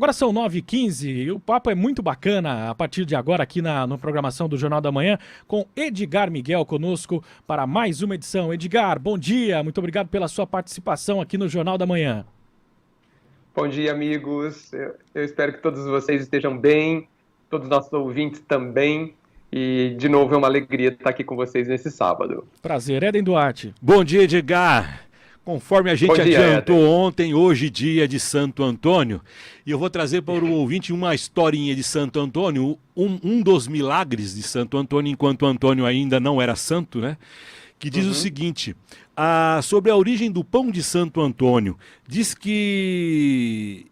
Agora são 9h15 e o papo é muito bacana a partir de agora aqui na programação do Jornal da Manhã com Edgar Miguel conosco para mais uma edição. Edgar, bom dia, muito obrigado pela sua participação aqui no Jornal da Manhã. Bom dia, amigos. Eu espero que todos vocês estejam bem, todos os nossos ouvintes também. E, de novo, é uma alegria estar aqui com vocês nesse sábado. Prazer, Éden Duarte. Bom dia, Edgar. Conforme a gente adiantou ontem, hoje dia de Santo Antônio, e eu vou trazer para o ouvinte uma historinha de Santo Antônio, um dos milagres de Santo Antônio, enquanto Antônio ainda não era santo, né? Que diz o seguinte, sobre a origem do pão de Santo Antônio, diz que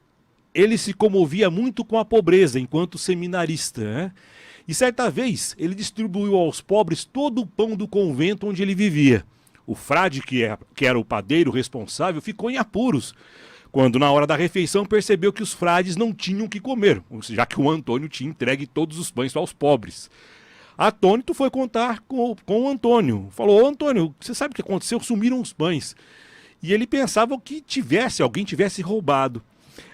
ele se comovia muito com a pobreza enquanto seminarista, né? E certa vez ele distribuiu aos pobres todo o pão do convento onde ele vivia. O frade, que era o padeiro responsável, ficou em apuros, quando na hora da refeição percebeu que os frades não tinham o que comer, já que o Antônio tinha entregue todos os pães aos pobres. Atônito foi contar com o Antônio. Falou, Antônio, você sabe o que aconteceu? Sumiram os pães. E ele pensava que alguém tivesse roubado.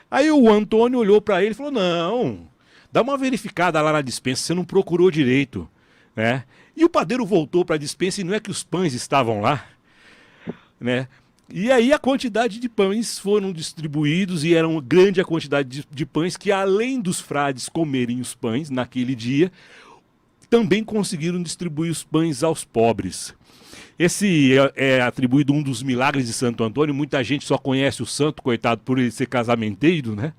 Aí o Antônio olhou para ele e falou, não, dá uma verificada lá na despensa, você não procurou direito, né? E o padeiro voltou para a despensa e não é que os pães estavam lá, né? E aí a quantidade de pães foram distribuídos e era uma grande a quantidade de pães que, além dos frades comerem os pães naquele dia, também conseguiram distribuir os pães aos pobres. Esse é atribuído um dos milagres de Santo Antônio. Muita gente só conhece o santo, coitado, por ele ser casamenteiro, né?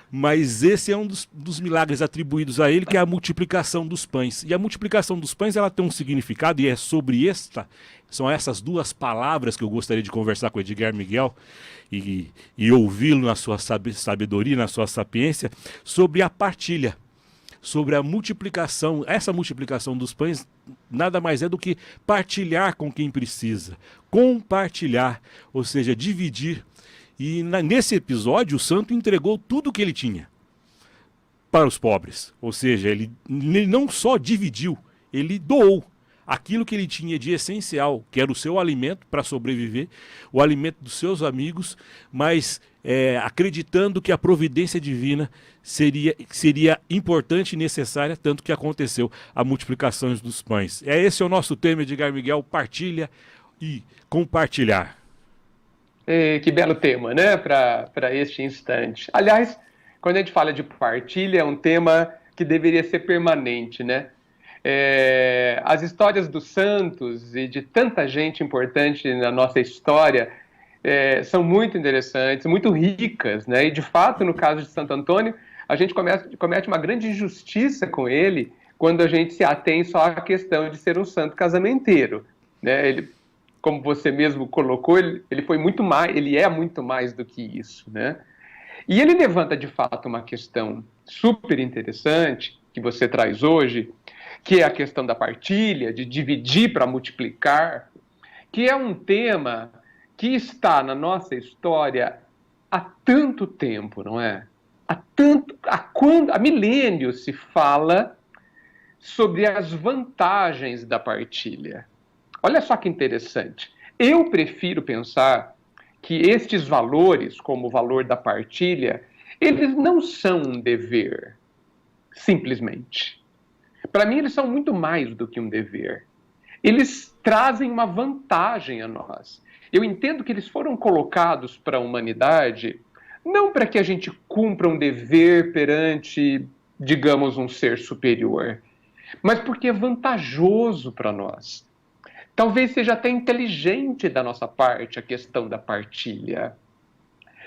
Mas esse é um dos milagres atribuídos a ele, que é a multiplicação dos pães. E a multiplicação dos pães, ela tem um significado, e é sobre são essas duas palavras que eu gostaria de conversar com o Edgar Miguel e ouvi-lo na sua sabedoria, na sua sapiência, sobre a partilha, sobre a multiplicação. Essa multiplicação dos pães nada mais é do que partilhar com quem precisa, compartilhar, ou seja, dividir. E nesse episódio, o santo entregou tudo o que ele tinha para os pobres. Ou seja, ele não só dividiu, ele doou aquilo que ele tinha de essencial, que era o seu alimento para sobreviver, o alimento dos seus amigos, mas acreditando que a providência divina seria importante e necessária, tanto que aconteceu a multiplicação dos pães. Esse é o nosso tema, Edgar Miguel, partilha e compartilhar. Que belo tema, né, para este instante. Aliás, quando a gente fala de partilha, é um tema que deveria ser permanente, né? As histórias dos santos e de tanta gente importante na nossa história são muito interessantes, muito ricas, né? E, de fato, no caso de Santo Antônio, a gente comete uma grande injustiça com ele quando a gente se atém só à questão de ser um santo casamenteiro, né? Como você mesmo colocou, ele foi muito mais, ele é muito mais do que isso, né? E ele levanta, de fato, uma questão super interessante que você traz hoje, que é a questão da partilha, de dividir para multiplicar, que é um tema que está na nossa história há tanto tempo, não é? Há milênios se fala sobre as vantagens da partilha. Olha só que interessante. Eu prefiro pensar que estes valores, como o valor da partilha, eles não são um dever, simplesmente. Para mim, eles são muito mais do que um dever. Eles trazem uma vantagem a nós. Eu entendo que eles foram colocados para a humanidade não para que a gente cumpra um dever perante, digamos, um ser superior, mas porque é vantajoso para nós. Talvez seja até inteligente da nossa parte a questão da partilha.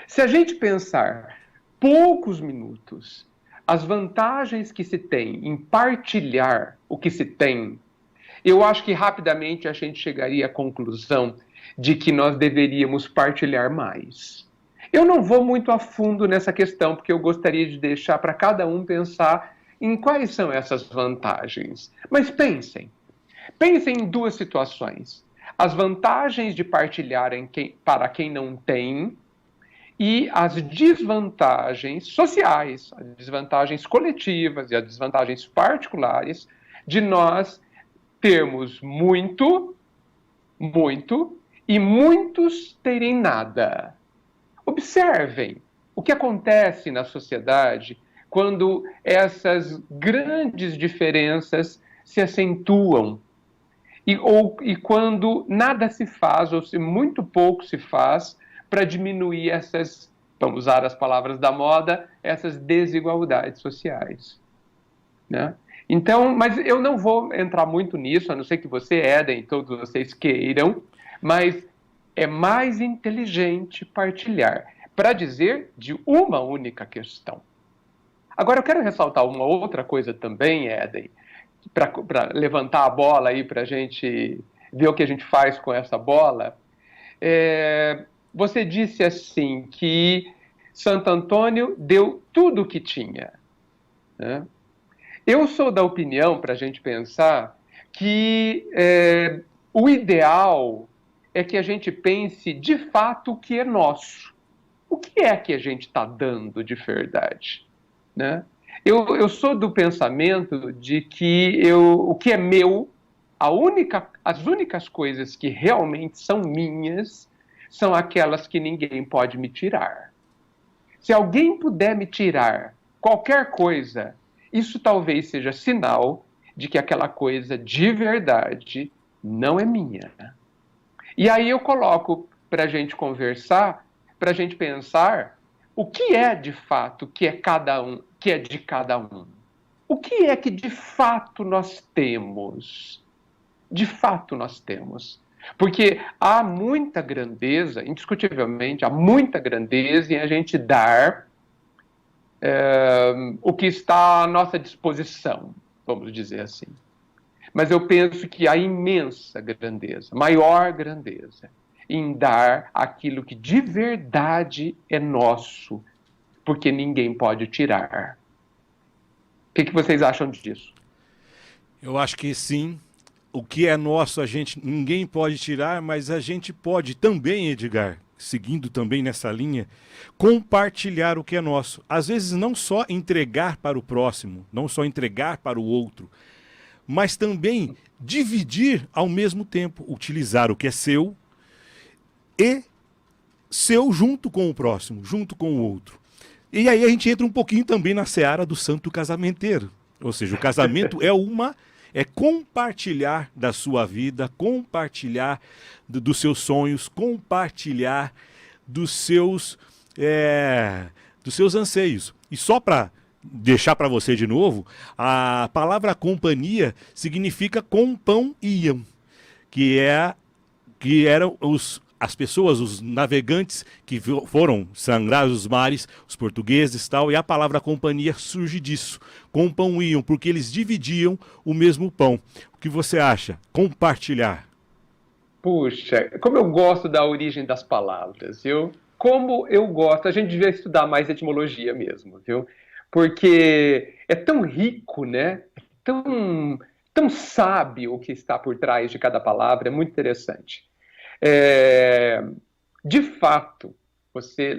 Se a gente pensar poucos minutos as vantagens que se tem em partilhar o que se tem, eu acho que rapidamente a gente chegaria à conclusão de que nós deveríamos partilhar mais. Eu não vou muito a fundo nessa questão, porque eu gostaria de deixar para cada um pensar em quais são essas vantagens. Mas pensem em duas situações. As vantagens de partilhar para quem não tem e as desvantagens sociais, as desvantagens coletivas e as desvantagens particulares de nós termos muito e muitos terem nada. Observem O que acontece na sociedade quando essas grandes diferenças se acentuam e quando nada se faz, ou se muito pouco se faz, para diminuir essas, vamos usar as palavras da moda, essas desigualdades sociais, né? Então, mas eu não vou entrar muito nisso, a não ser que você, Éden, e todos vocês queiram, mas é mais inteligente partilhar, para dizer de uma única questão. Agora, eu quero ressaltar uma outra coisa também, Éden, para levantar a bola aí, para a gente ver o que a gente faz com essa bola. Você disse assim que Santo Antônio deu tudo o que tinha, né? Eu sou da opinião, para a gente pensar, que o ideal é que a gente pense de fato o que é nosso. O que é que a gente está dando de verdade, né? Eu sou do pensamento de que o que é meu, as únicas coisas que realmente são minhas, são aquelas que ninguém pode me tirar. Se alguém puder me tirar qualquer coisa, isso talvez seja sinal de que aquela coisa de verdade não é minha. E aí eu coloco para a gente conversar, para a gente pensar o que é de fato que é de cada um. O que é que de fato nós temos? De fato nós temos. Porque há muita grandeza, indiscutivelmente, há muita grandeza em a gente dar o que está à nossa disposição, vamos dizer assim. Mas eu penso que há imensa grandeza, maior grandeza, em dar aquilo que de verdade é nosso, porque ninguém pode tirar. O que vocês acham disso? Eu acho que sim. O que é nosso, ninguém pode tirar, mas a gente pode também, Edgar, seguindo também nessa linha, compartilhar o que é nosso. Às vezes não só entregar para o próximo, não só entregar para o outro, mas também dividir ao mesmo tempo, utilizar o que é seu e seu junto com o próximo, junto com o outro. E aí a gente entra um pouquinho também na seara do santo casamenteiro. Ou seja, o casamento é compartilhar da sua vida, compartilhar dos seus sonhos, compartilhar dos seus anseios. E só para deixar para você de novo, a palavra companhia significa com pão iam, que eram as pessoas, os navegantes que foram sangrar os mares, os portugueses e tal, e a palavra companhia surge disso. Com pão iam, porque eles dividiam o mesmo pão. O que você acha? Compartilhar. Puxa, como eu gosto da origem das palavras, viu? Como eu gosto, a gente devia estudar mais etimologia mesmo, viu? Porque é tão rico, né? Tão sábio o que está por trás de cada palavra, é muito interessante. De fato, você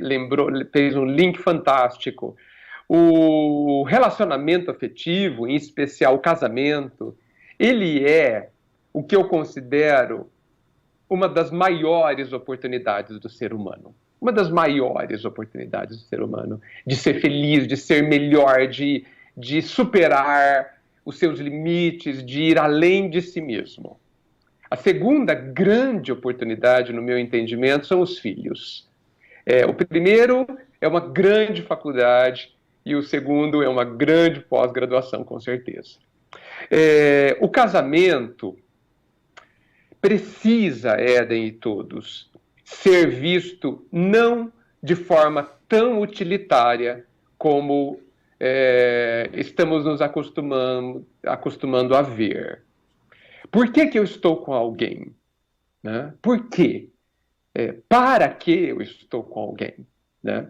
fez um link fantástico. O relacionamento afetivo, em especial o casamento, ele é o que eu considero uma das maiores oportunidades do ser humano. Uma das maiores oportunidades do ser humano. De ser feliz, de ser melhor, de superar os seus limites, de ir além de si mesmo. A segunda grande oportunidade, no meu entendimento, são os filhos. O primeiro é uma grande faculdade e o segundo é uma grande pós-graduação, com certeza. O casamento precisa, Éden e todos, ser visto não de forma tão utilitária como estamos nos acostumando a ver. Por que eu estou com alguém? Né? Por quê? Para que eu estou com alguém? Né?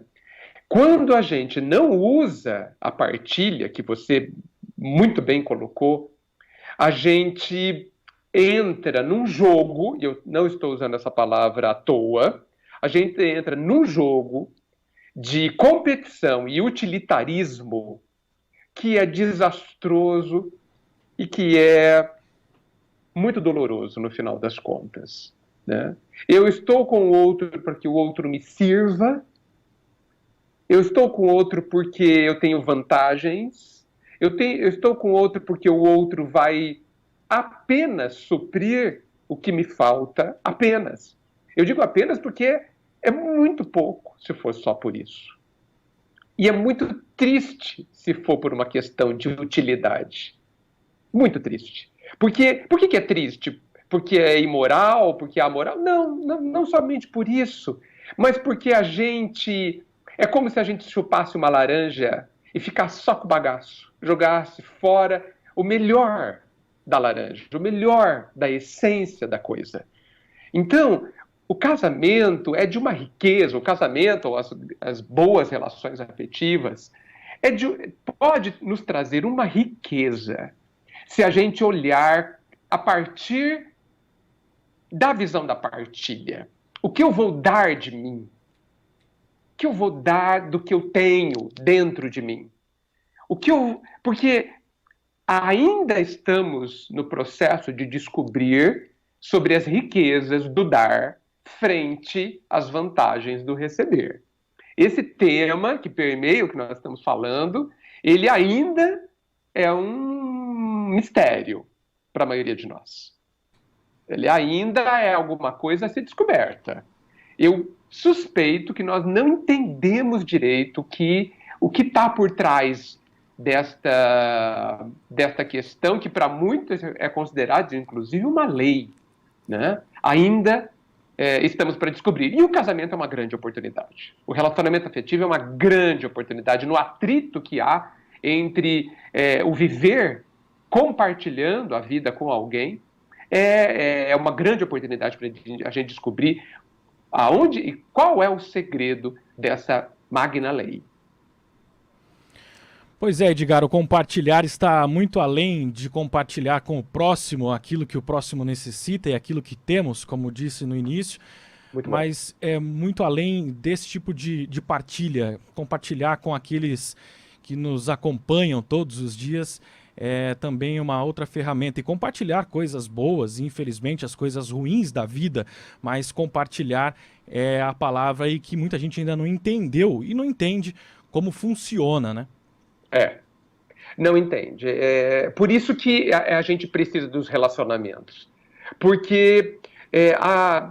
Quando a gente não usa a partilha, que você muito bem colocou, a gente entra num jogo, e eu não estou usando essa palavra à toa, a gente entra num jogo de competição e utilitarismo que é desastroso e que é muito doloroso no final das contas, né? Eu estou com o outro para que o outro me sirva, Eu estou com o outro porque eu tenho vantagens. Eu estou com o outro porque o outro vai apenas suprir o que me falta. Apenas. Eu digo apenas porque é muito pouco se for só por isso. E é muito triste se for por uma questão de utilidade. Muito triste. Por que é triste? Porque é imoral? Porque é amoral? Não somente por isso, mas porque a gente... É como se a gente chupasse uma laranja e ficasse só com o bagaço, jogasse fora o melhor da laranja, o melhor da essência da coisa. Então, o casamento é de uma riqueza, o casamento, ou as boas relações afetivas, pode nos trazer uma riqueza se a gente olhar a partir da visão da partilha. O que eu vou dar de mim? O que eu vou dar do que eu tenho dentro de mim? Porque ainda estamos no processo de descobrir sobre as riquezas do dar frente às vantagens do receber. Esse tema que permeia o que nós estamos falando, ele ainda é um mistério para a maioria de nós. Ele ainda é alguma coisa a ser descoberta. Eu suspeito que nós não entendemos direito o que está por trás desta questão, que para muitos é considerada, inclusive, uma lei, né? Ainda estamos para descobrir. E o casamento é uma grande oportunidade. O relacionamento afetivo é uma grande oportunidade no atrito que há entre o viver compartilhando a vida com alguém. É uma grande oportunidade para a gente descobrir aonde e qual é o segredo dessa magna lei. Pois é, Edgar, o compartilhar está muito além de compartilhar com o próximo aquilo que o próximo necessita e aquilo que temos, como disse no início, mas é muito além desse tipo de partilha. Compartilhar com aqueles que nos acompanham todos os dias é também uma outra ferramenta. E compartilhar coisas boas, infelizmente as coisas ruins da vida, mas compartilhar é a palavra aí que muita gente ainda não entendeu e não entende como funciona, né? Não entende. Por isso que a gente precisa dos relacionamentos. Porque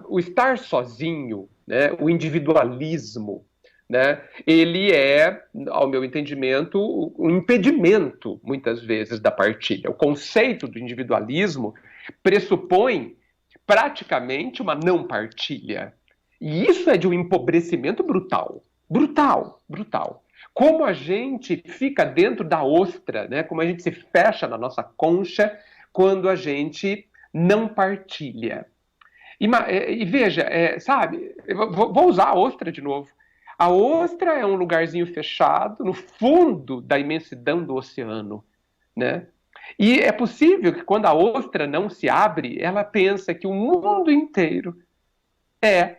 o estar sozinho, né, o individualismo, né, ele é, ao meu entendimento, um impedimento, muitas vezes, da partilha. O conceito do individualismo pressupõe praticamente uma não partilha. E isso é de um empobrecimento brutal. Brutal, brutal. Como a gente fica dentro da ostra, né? Como a gente se fecha na nossa concha quando a gente não partilha. E veja, sabe, vou usar a ostra de novo. A ostra é um lugarzinho fechado no fundo da imensidão do oceano, né? E é possível que quando a ostra não se abre, ela pensa que o mundo inteiro é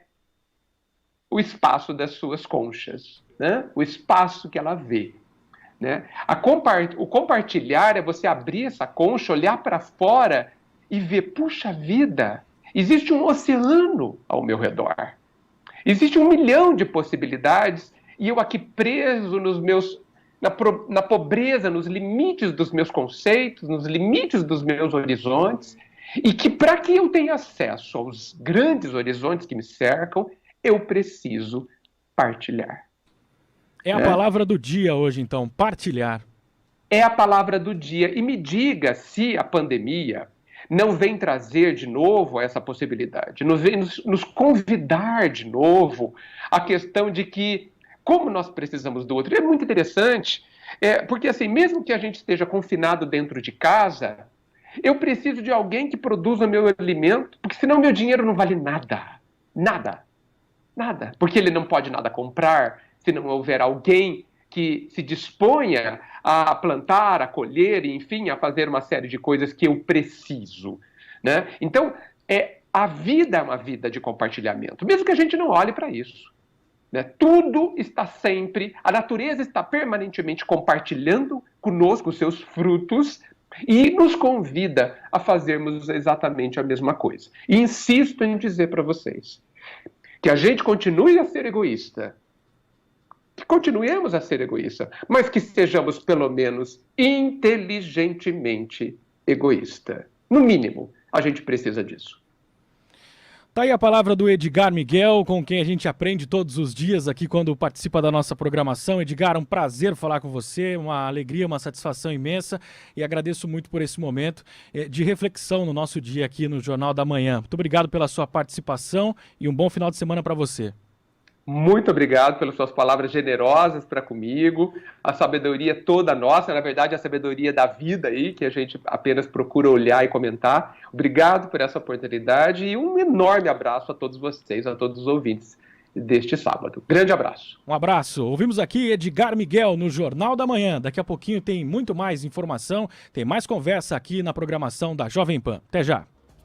o espaço das suas conchas, né? O espaço que ela vê, né? O compartilhar é você abrir essa concha, olhar para fora e ver, puxa vida, existe um oceano ao meu redor. Existe 1 milhão de possibilidades e eu aqui preso na pobreza, nos limites dos meus conceitos, nos limites dos meus horizontes, e que para que eu tenha acesso aos grandes horizontes que me cercam, eu preciso partilhar. É a palavra do dia hoje, então, partilhar. É a palavra do dia. E me diga se a pandemia não vem trazer de novo essa possibilidade, não vem nos convidar de novo a questão de que, como nós precisamos do outro. É muito interessante, porque assim, mesmo que a gente esteja confinado dentro de casa, eu preciso de alguém que produza meu alimento, porque senão meu dinheiro não vale nada. Nada. Nada. Porque ele não pode nada comprar, se não houver alguém que se disponha a plantar, a colher, enfim, a fazer uma série de coisas que eu preciso, né? Então, a vida é uma vida de compartilhamento, mesmo que a gente não olhe para isso, né? Tudo está sempre, a natureza está permanentemente compartilhando conosco os seus frutos e nos convida a fazermos exatamente a mesma coisa. E insisto em dizer para vocês que a gente continue a ser egoísta, que continuemos a ser egoístas, mas que sejamos pelo menos inteligentemente egoístas. No mínimo, a gente precisa disso. Tá aí a palavra do Edgar Miguel, com quem a gente aprende todos os dias aqui quando participa da nossa programação. Edgar, um prazer falar com você, uma alegria, uma satisfação imensa e agradeço muito por esse momento de reflexão no nosso dia aqui no Jornal da Manhã. Muito obrigado pela sua participação e um bom final de semana para você. Muito obrigado pelas suas palavras generosas para comigo, a sabedoria toda nossa, na verdade a sabedoria da vida aí, que a gente apenas procura olhar e comentar. Obrigado por essa oportunidade e um enorme abraço a todos vocês, a todos os ouvintes deste sábado. Grande abraço. Um abraço. Ouvimos aqui Edgar Miguel no Jornal da Manhã. Daqui a pouquinho tem muito mais informação, tem mais conversa aqui na programação da Jovem Pan. Até já.